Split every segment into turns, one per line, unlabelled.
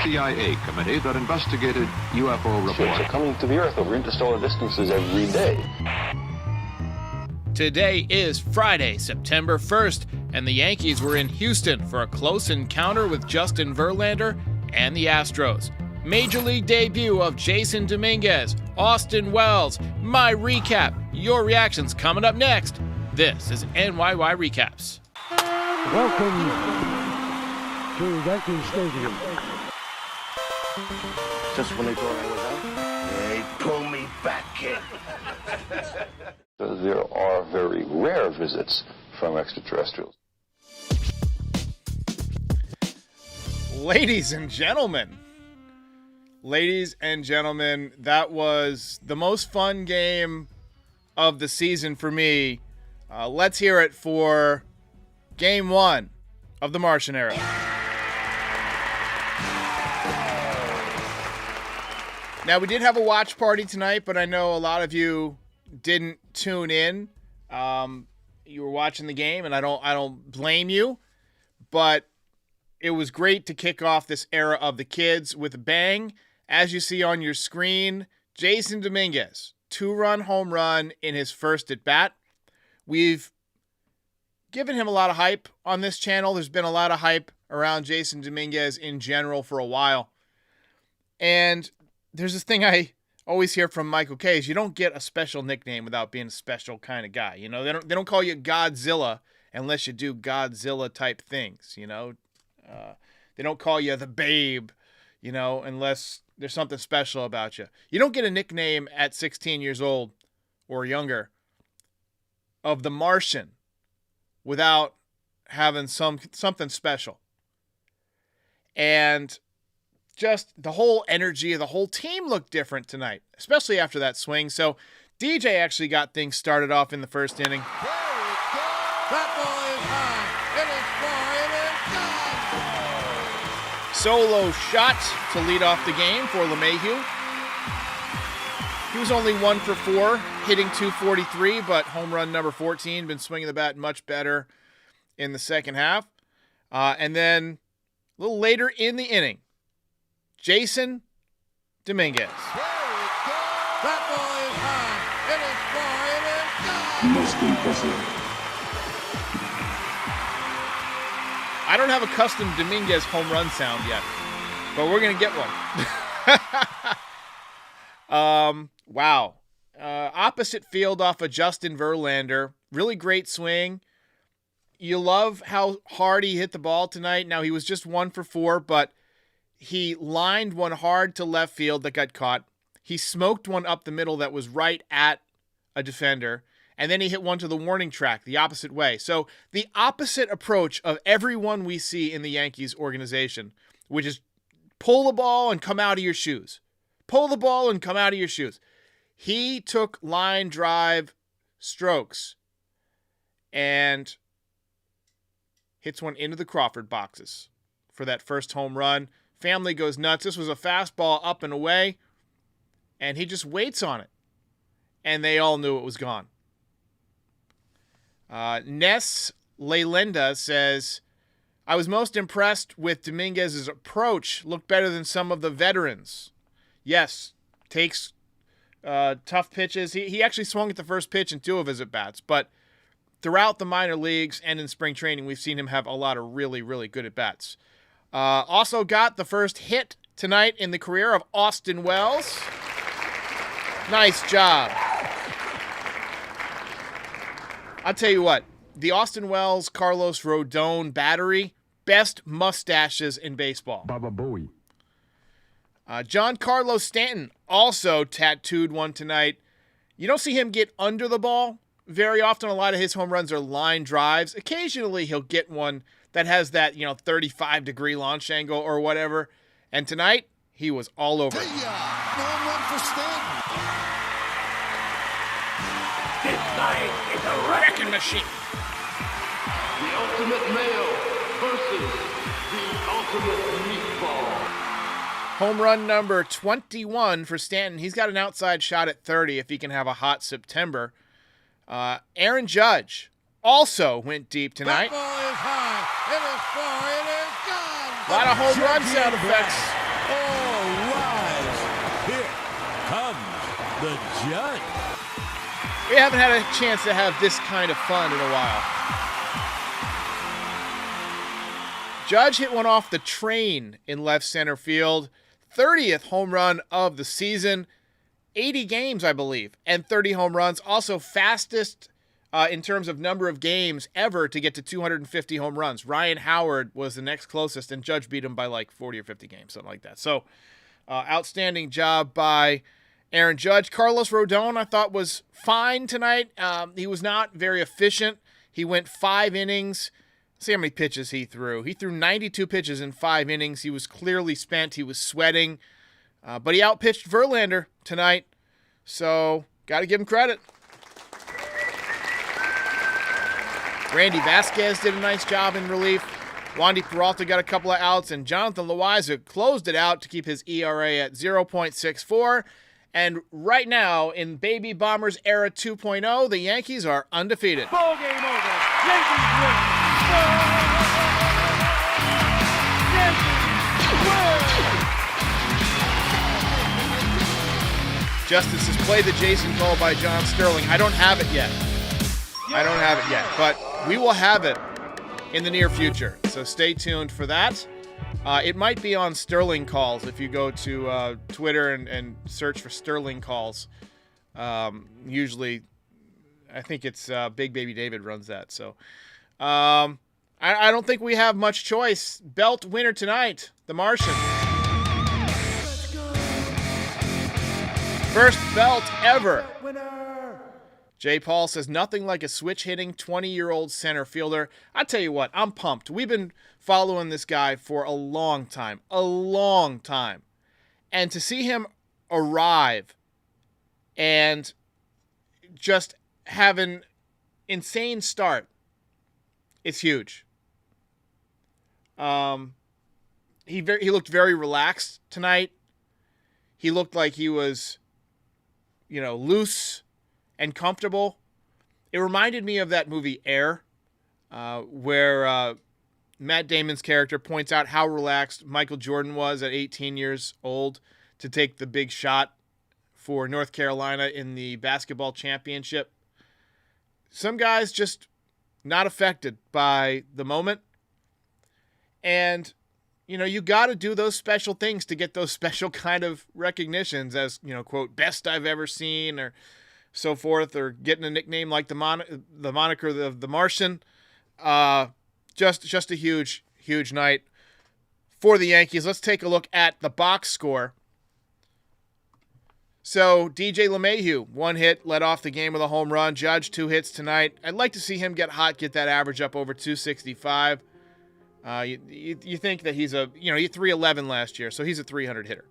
CIA committee that investigated UFO reports.
Ships are coming to the Earth over interstellar distances every day.
Today is Friday, September 1st, and the Yankees were in Houston for a close encounter with Justin Verlander and the Astros. Major League debut of Jasson Dominguez, Austin Wells, my recap. Your reactions coming up next. This is NYY Recaps.
Welcome to Yankee Stadium.
Just when they thought I was out, they pull me back in. There are very rare visits from extraterrestrials.
Ladies and gentlemen, that was the most fun game of the season for me. Let's hear it for Game 1 of the Martian era. Now, we did have a watch party tonight, but I know a lot of you didn't tune in. You were watching the game, and I don't blame you. But it was great to kick off this era of the kids with a bang. As you see on your screen, Jasson Dominguez, 2-run home run in his first at-bat. We've given him a lot of hype on this channel. There's been a lot of hype around Jasson Dominguez in general for a while. And there's this thing I always hear from Michael K. is you don't get a special nickname without being a special kind of guy. You know, they don't call you Godzilla unless you do Godzilla type things, you know. They don't call you the Babe, you know, unless there's something special about you. You don't get a nickname at 16 years old or younger of the Martian without having something special. And just the whole energy of the whole team looked different tonight, especially after that swing. So DJ actually got things started off in the first inning.
That ball is high. It is far. It is gone.
Solo shot to lead off the game for LeMahieu. He was only 1 for 4, hitting .243, but home run number 14, been swinging the bat much better in the second half. And then a little later in the inning, Jasson Dominguez.
That ball is high. It is far. It is gone.
Most impressive.
I don't have a custom Dominguez home run sound yet, but we're going to get one. Wow. Opposite field off of Justin Verlander. Really great swing. You love how hard he hit the ball tonight. Now, he was just 1 for 4, but he lined one hard to left field that got caught. He smoked one up the middle that was right at a defender. And then he hit one to the warning track the opposite way. So the opposite approach of everyone we see in the Yankees organization, which is pull the ball and come out of your shoes. Pull the ball and come out of your shoes. He took line drive strokes and hits one into the Crawford boxes for that first home run. Family goes nuts. This was a fastball up and away, and he just waits on it. And they all knew it was gone. Ness Leylenda says, I was most impressed with Dominguez's approach. Looked better than some of the veterans. Yes, takes tough pitches. He actually swung at the first pitch in 2 of his at-bats, but throughout the minor leagues and in spring training, we've seen him have a lot of really, really good at-bats. Also got the first hit tonight in the career of Austin Wells. Nice job. I'll tell you what, the Austin Wells, Carlos Rodon battery, best mustaches in baseball.
Baba Booey.
John Carlos Stanton also tattooed one tonight. You don't see him get under the ball very often. A lot of his home runs are line drives. Occasionally he'll get one that has that, 35-degree launch angle or whatever. And tonight, he was all over it.
Home run for Stanton.
This night is a
Wrecking machine.
The ultimate male versus the ultimate meatball.
Home run number 21 for Stanton. He's got an outside shot at 30 if he can have a hot September. Aaron Judge also went deep tonight.
That ball is high. It is far. It is gone.
A lot of home run sound effects
All rise. Here comes the judge.
We haven't had a chance to have this kind of fun in a while. Judge hit one off the train in left center field. 30th home run of the season. 80 games, I believe, and 30 home runs. Also fastest in terms of number of games ever to get to 250 home runs. Ryan Howard was the next closest, and Judge beat him by like 40 or 50 games, something like that. So outstanding job by Aaron Judge. Carlos Rodon, I thought, was fine tonight. He was not very efficient. He went 5 innings. See how many pitches he threw. He threw 92 pitches in 5 innings. He was clearly spent. He was sweating. But he outpitched Verlander tonight. So, got to give him credit. Randy Vasquez did a nice job in relief. Wandy Peralta got a couple of outs. And Jonathan Loaiza closed it out to keep his ERA at 0.64. And right now, in Baby Bombers Era 2.0, the Yankees are undefeated.
Ball game over. Yankees win.
Justice has played the Jason call by John Sterling. I don't have it yet. But we will have it in the near future. So stay tuned for that. It might be on Sterling Calls if you go to Twitter and search for Sterling Calls. Usually, I think it's Big Baby David runs that. So I don't think we have much choice. Belt winner tonight, The Martian. First belt ever. Jay Paul says nothing like a switch-hitting 20-year-old center fielder. I tell you what, I'm pumped. We've been following this guy for a long time. And to see him arrive and just have an insane start, it's huge. He looked very relaxed tonight. He looked like he was, loose and comfortable. It reminded me of that movie Air, where Matt Damon's character points out how relaxed Michael Jordan was at 18 years old to take the big shot for North Carolina in the basketball championship. Some guys just not affected by the moment. And, you got to do those special things to get those special kind of recognitions as, quote, best I've ever seen or so forth, or getting a nickname like the moniker of the Martian. Just a huge night for the Yankees. Let's take a look at the box score. So DJ LeMahieu, 1 hit, led off the game with a home run. Judge, 2 hits tonight. I'd like to see him get hot, get that average up over 265. You think that he's he 311 last year, so he's a 300 hitter.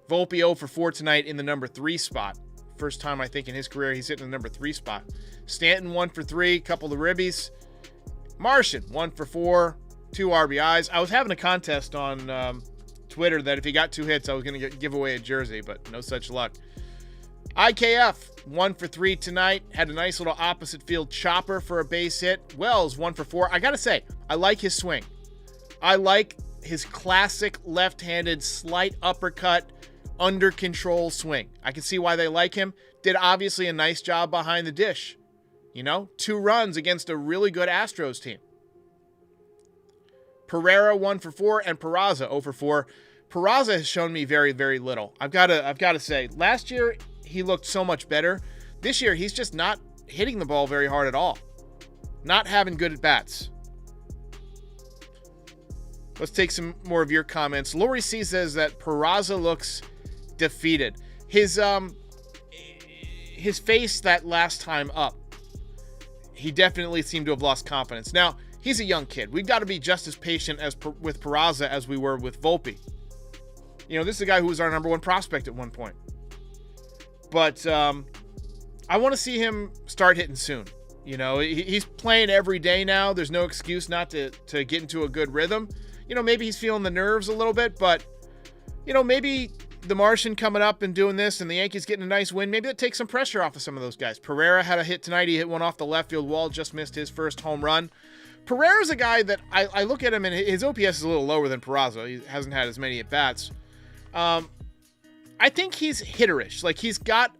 Volpe 0 for 4 tonight in the number 3 spot. First time, I think, in his career he's hitting the number 3 spot. Stanton 1 for 3, couple of ribbies. Martian 1 for 4, 2 RBIs. I was having a contest on Twitter that if he got 2 hits, I was going to give away a jersey, but no such luck. IKF 1 for 3 tonight. Had a nice little opposite field chopper for a base hit. Wells 1 for 4. I got to say, I like his swing. I like his classic left-handed slight uppercut under control swing. I can see why they like him. Did obviously a nice job behind the dish. 2 runs against a really good Astros team. Pereira 1 for 4 and Peraza 0 for 4. Peraza has shown me very, very little. I've got to say, last year he looked so much better. This year he's just not hitting the ball very hard at all. Not having good at bats. Let's take some more of your comments. Lori C says that Peraza looks defeated. His face that last time up, he definitely seemed to have lost confidence. Now, he's a young kid. We've got to be just as patient with Peraza as we were with Volpe. This is a guy who was our number 1 prospect at one point. But I want to see him start hitting soon. He's playing every day now. There's no excuse not to get into a good rhythm. Maybe he's feeling the nerves a little bit, but, maybe the Martian coming up and doing this and the Yankees getting a nice win, maybe that takes some pressure off of some of those guys. Pereira had a hit tonight. He hit one off the left field wall, just missed his first home run. Pereira's a guy that I look at him and his OPS is a little lower than Peraza. He hasn't had as many at-bats. I think he's hitterish. Like, he's got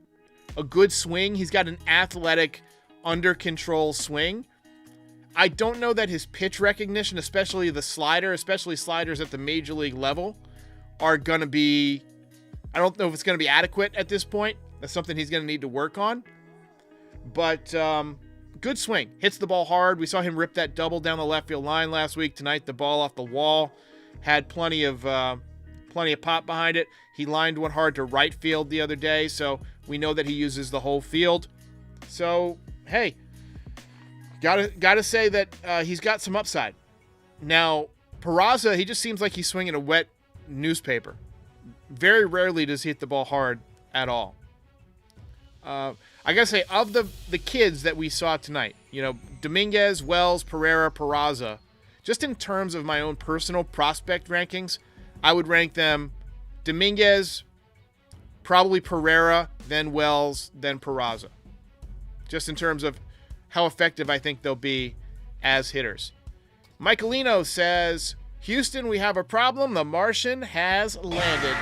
a good swing. He's got an athletic, under control swing. I don't know that his pitch recognition, especially the slider, especially sliders at the major league level, are going to be, I don't know if it's going to be adequate at this point. That's something he's going to need to work on. But good swing. Hits the ball hard. We saw him rip that double down the left field line last week. Tonight, the ball off the wall had plenty of pop behind it. He lined one hard to right field the other day, so we know that he uses the whole field. So, hey, gotta say that he's got some upside. Now, Peraza, he just seems like he's swinging a wet newspaper. Very rarely does he hit the ball hard at all. I gotta say, of the kids that we saw tonight, Dominguez, Wells, Pereira, Peraza, just in terms of my own personal prospect rankings, I would rank them Dominguez, probably Pereira, then Wells, then Peraza. Just in terms of how effective I think they'll be as hitters. Michaelino says, Houston, we have a problem. The Martian has landed.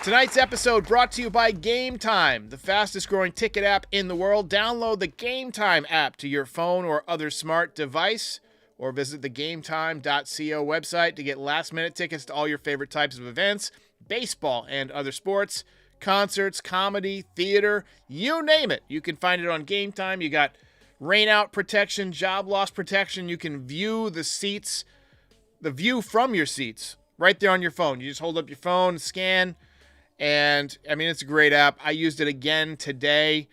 Tonight's episode brought to you by Game Time, the fastest growing ticket app in the world. Download the Game Time app to your phone or other smart device, or visit the GameTime.co website to get last-minute tickets to all your favorite types of events, baseball and other sports, concerts, comedy, theater, you name it. You can find it on Game Time. You got rainout protection, job loss protection. You can view the seats, the view from your seats, right there on your phone. You just hold up your phone, scan, and, it's a great app. I used it again today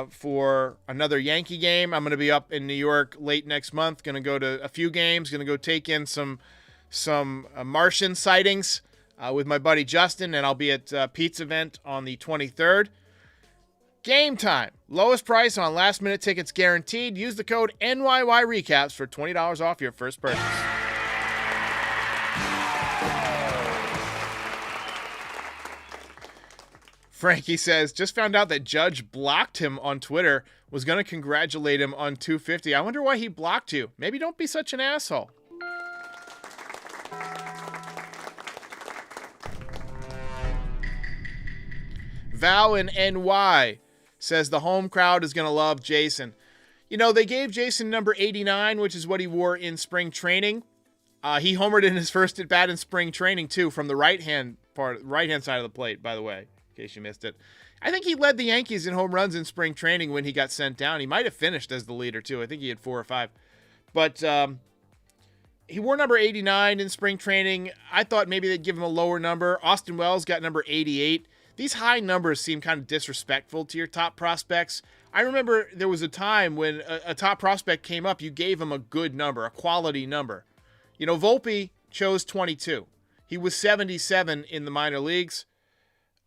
for another Yankee game. I'm going to be up in New York late next month. Going to go to a few games. Going to go take in some Martian sightings with my buddy Justin, and I'll be at Pete's event on the 23rd. Game Time. Lowest price on last-minute tickets guaranteed. Use the code NYY Recaps for $20 off your first purchase. Frankie says, just found out that Judge blocked him on Twitter, was going to congratulate him on 250. I wonder why he blocked you. Maybe don't be such an asshole. Val in NY says the home crowd is going to love Jasson. They gave Jasson number 89, which is what he wore in spring training. He homered in his first at bat in spring training, too, from the right-hand side of the plate, by the way. In case you missed it. I think he led the Yankees in home runs in spring training when he got sent down. He might have finished as the leader, too. I think he had 4 or 5. But he wore number 89 in spring training. I thought maybe they'd give him a lower number. Austin Wells got number 88. These high numbers seem kind of disrespectful to your top prospects. I remember there was a time when a top prospect came up, you gave him a good number, a quality number. Volpe chose 22. He was 77 in the minor leagues.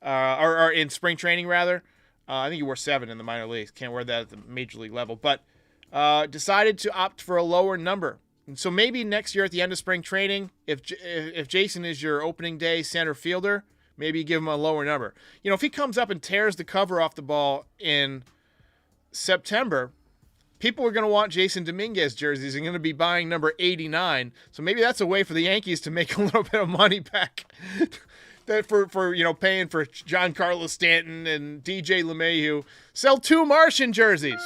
Or in spring training, rather. I think he wore 7 in the minor leagues. Can't wear that at the major league level. But decided to opt for a lower number. And so maybe next year at the end of spring training, if Jasson is your opening day center fielder, maybe you give him a lower number. If he comes up and tears the cover off the ball in September, people are going to want Jasson Dominguez jerseys and going to be buying number 89. So maybe that's a way for the Yankees to make a little bit of money back. That for paying for Giancarlo Stanton and DJ LeMahieu. Sell 2 Martian jerseys.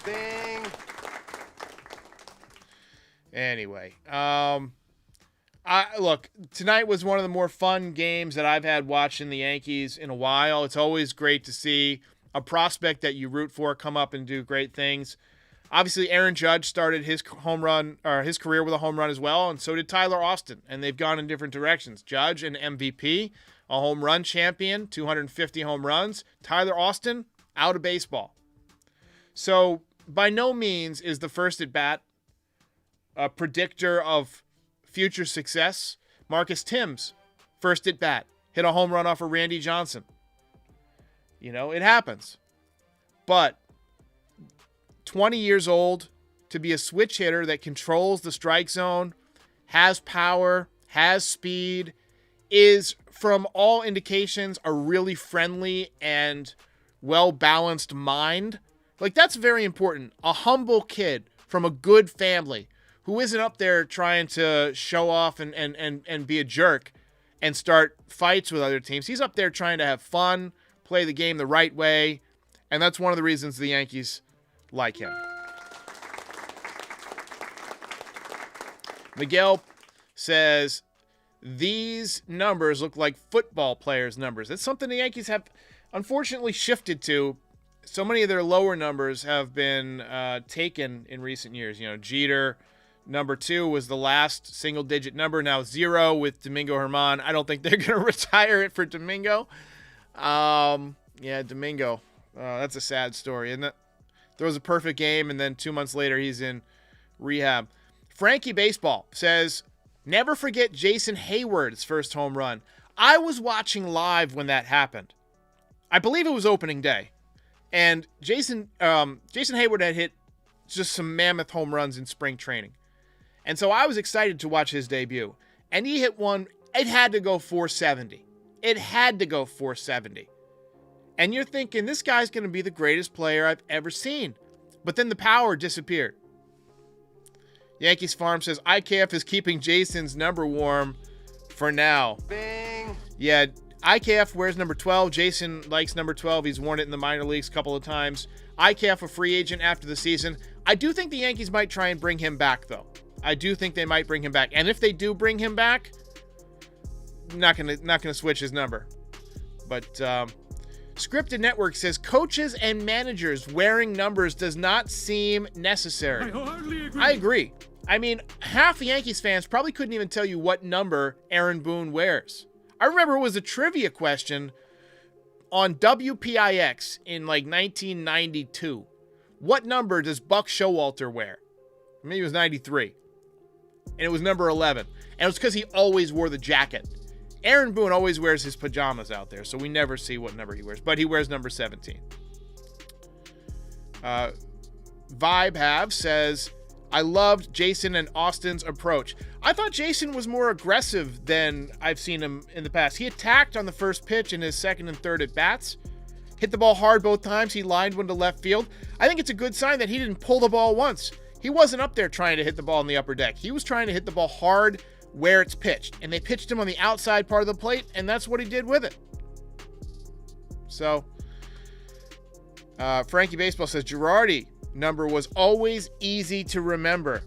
Bing.
Anyway, look, tonight was one of the more fun games that I've had watching the Yankees in a while. It's always great to see a prospect that you root for come up and do great things. Obviously, Aaron Judge started his his career with a home run as well, and so did Tyler Austin, and they've gone in different directions. Judge, an MVP, a home run champion, 250 home runs. Tyler Austin, out of baseball. So, by no means is the first at bat a predictor of future success. Marcus Timms, first at bat, hit a home run off of Randy Johnson. It happens. But 20 years old, to be a switch hitter that controls the strike zone, has power, has speed, is, from all indications, a really friendly and well-balanced mind. Like, that's very important. A humble kid from a good family who isn't up there trying to show off and be a jerk and start fights with other teams. He's up there trying to have fun, play the game the right way, and that's one of the reasons the Yankees like him. Miguel says, these numbers look like football players' numbers. That's something the Yankees have unfortunately shifted to. So many of their lower numbers have been taken in recent years. You know, Jeter, number 2, was the last single-digit number. Now 0 with Domingo Germán. I don't think they're going to retire it for Domingo. Domingo. That's a sad story, isn't it? Throws a perfect game, and then 2 months later he's in rehab. Frankie Baseball says, never forget Jason Hayward's first home run. I was watching live when that happened. I believe it was opening day. And Jason Hayward had hit just some mammoth home runs in spring training. And so I was excited to watch his debut. And he hit one, it had to go 470. It had to go 470. And you're thinking, this guy's going to be the greatest player I've ever seen. But then the power disappeared. Yankees Farm says, IKF is keeping Jason's number warm for now.
Bing.
Yeah, IKF wears number 12. Jason likes number 12. He's worn it in the minor leagues a couple of times. IKF a free agent after the season. I do think the Yankees might try and bring him back, though. I do think they might bring him back. And if they do bring him back, not gonna switch his number. But Scripted Network says, coaches and managers wearing numbers does not seem necessary. I agree. I mean, half the Yankees fans probably couldn't even tell you what number Aaron Boone wears. I remember it was a trivia question on WPIX in like 1992. What number does Buck Showalter wear? Maybe it was 93. And it was number 11. And it was because he always wore the jacket. Aaron Boone always wears his pajamas out there, so we never see what number he wears. But he wears number 17. Vibe Have says, I loved Jason and Austin's approach. I thought Jason was more aggressive than I've seen him in the past. He attacked on the first pitch in his second and third at-bats. Hit the ball hard both times. He lined one to left field. I think it's a good sign that he didn't pull the ball once. He wasn't up there trying to hit the ball in the upper deck. He was trying to hit the ball hard where it's pitched. And they pitched him on the outside part of the plate, and that's what he did with it. So, Frankie Baseball says, Girardi number was always easy to remember.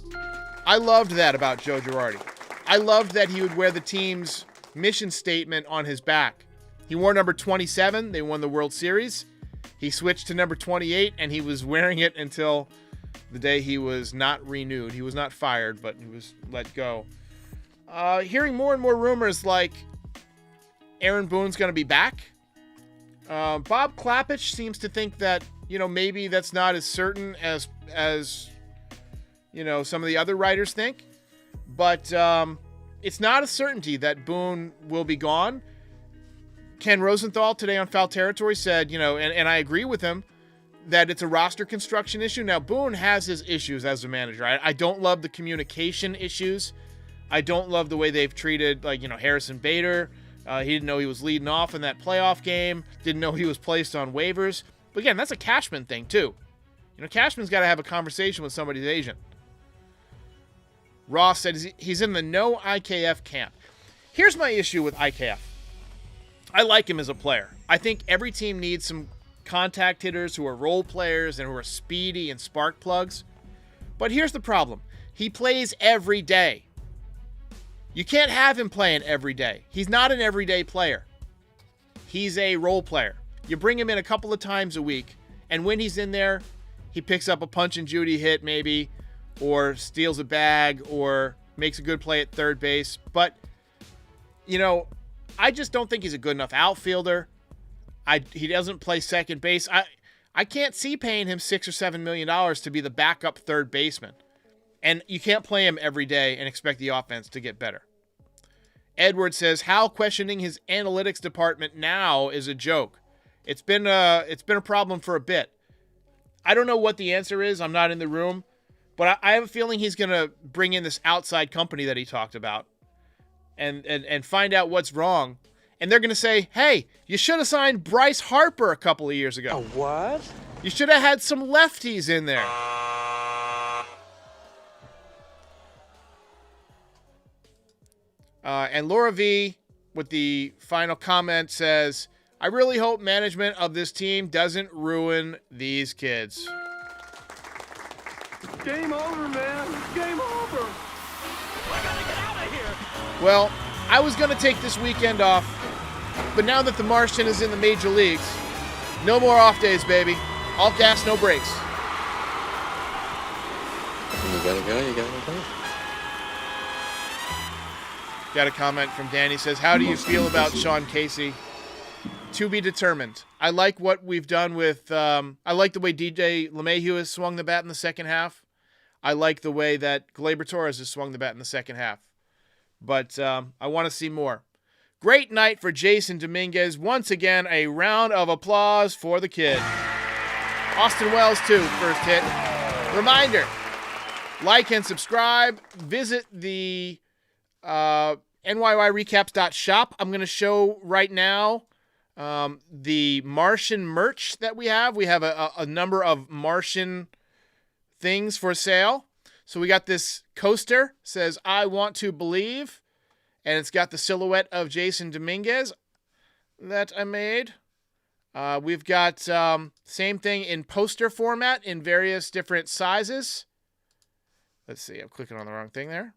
I loved that about Joe Girardi. I loved that he would wear the team's mission statement on his back. He wore number 27. They won the World Series. He switched to number 28, and he was wearing it until the day he was not renewed. He was not fired, but he was let go. Hearing more and more rumors like Aaron Boone's going to be back. Bob Klappich seems to think that, maybe that's not as certain as some of the other writers think. But it's not a certainty that Boone will be gone. Ken Rosenthal today on Foul Territory said, and I agree with him, that it's a roster construction issue. Now, Boone has his issues as a manager. I don't love the communication issues. I don't love the way they've treated, Harrison Bader. He didn't know he was leading off in that playoff game. Didn't know he was placed on waivers. But again, that's a Cashman thing, too. Cashman's got to have a conversation with somebody's agent. Ross said he's in the no IKF camp. Here's my issue with IKF. I like him as a player. I think every team needs some contact hitters who are role players and who are speedy and spark plugs. But here's the problem. He plays every day. You can't have him playing every day. He's not an everyday player. He's a role player. You bring him in a couple of times a week, and when he's in there, he picks up a Punch and Judy hit maybe, or steals a bag, or makes a good play at third base. But, I just don't think he's a good enough outfielder. He doesn't play second base. I can't see paying him $6 or $7 million to be the backup third baseman. And you can't play him every day and expect the offense to get better. Edward says, Hal questioning his analytics department now is a joke. It's been a problem for a bit. I don't know what the answer is. I'm not in the room. But I have a feeling he's going to bring in this outside company that he talked about and find out what's wrong. And they're going to say, hey, you should have signed Bryce Harper a couple of years ago.
What?
You should have had some lefties in there. And Laura V, with the final comment, says, I really hope management of this team doesn't ruin these kids.
Game over, man. Game over. We gotta get out of here.
Well, I was going to take this weekend off, but now that the Martian is in the major leagues, no more off days, baby. All gas, no brakes.
You gotta go, you gotta go.
Got a comment from Danny, says, how do you feel about Sean Casey? To be determined. I like what we've done with, I like the way DJ LeMahieu has swung the bat in the second half. I like the way that Gleyber Torres has swung the bat in the second half. But I want to see more. Great night for Jasson Dominguez. Once again, a round of applause for the kid. Austin Wells, too, first hit. Reminder, like and subscribe. Visit the NYYRecaps.shop. I'm going to show right now the Martian merch that we have. We have a number of Martian things for sale. So we got this coaster, says, I want to believe. And it's got the silhouette of Jasson Dominguez that I made. We've got same thing in poster format in various different sizes. Let's see, I'm clicking on the wrong thing there.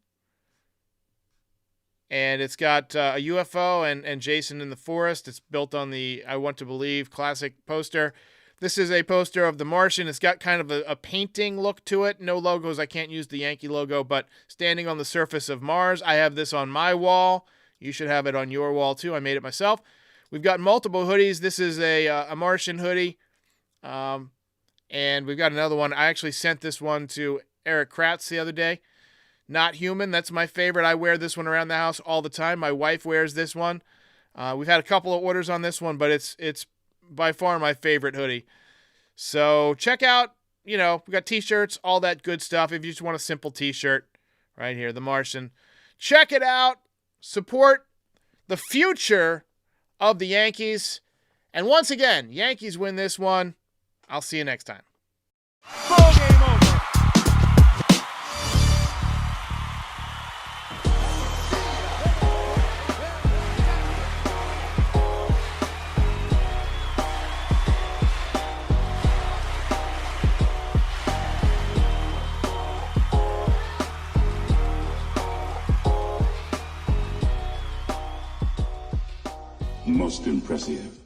And it's got a UFO and Jason in the forest. It's built on the I Want to Believe classic poster. This is a poster of the Martian. It's got kind of a painting look to it. No logos. I can't use the Yankee logo, but standing on the surface of Mars. I have this on my wall. You should have it on your wall too. I made it myself. We've got multiple hoodies. This is a Martian hoodie. And we've got another one. I actually sent this one to Eric Kratz the other day. Not Human. That's my favorite. I wear this one around the house all the time. My wife wears this one. We've had a couple of orders on this one, but it's by far my favorite hoodie. So check out, we got t-shirts, all that good stuff. If you just want a simple t-shirt, right here, The Martian. Check it out. Support the future of the Yankees. And once again, Yankees win this one. I'll see you next time.
Ball game over.
Most impressive.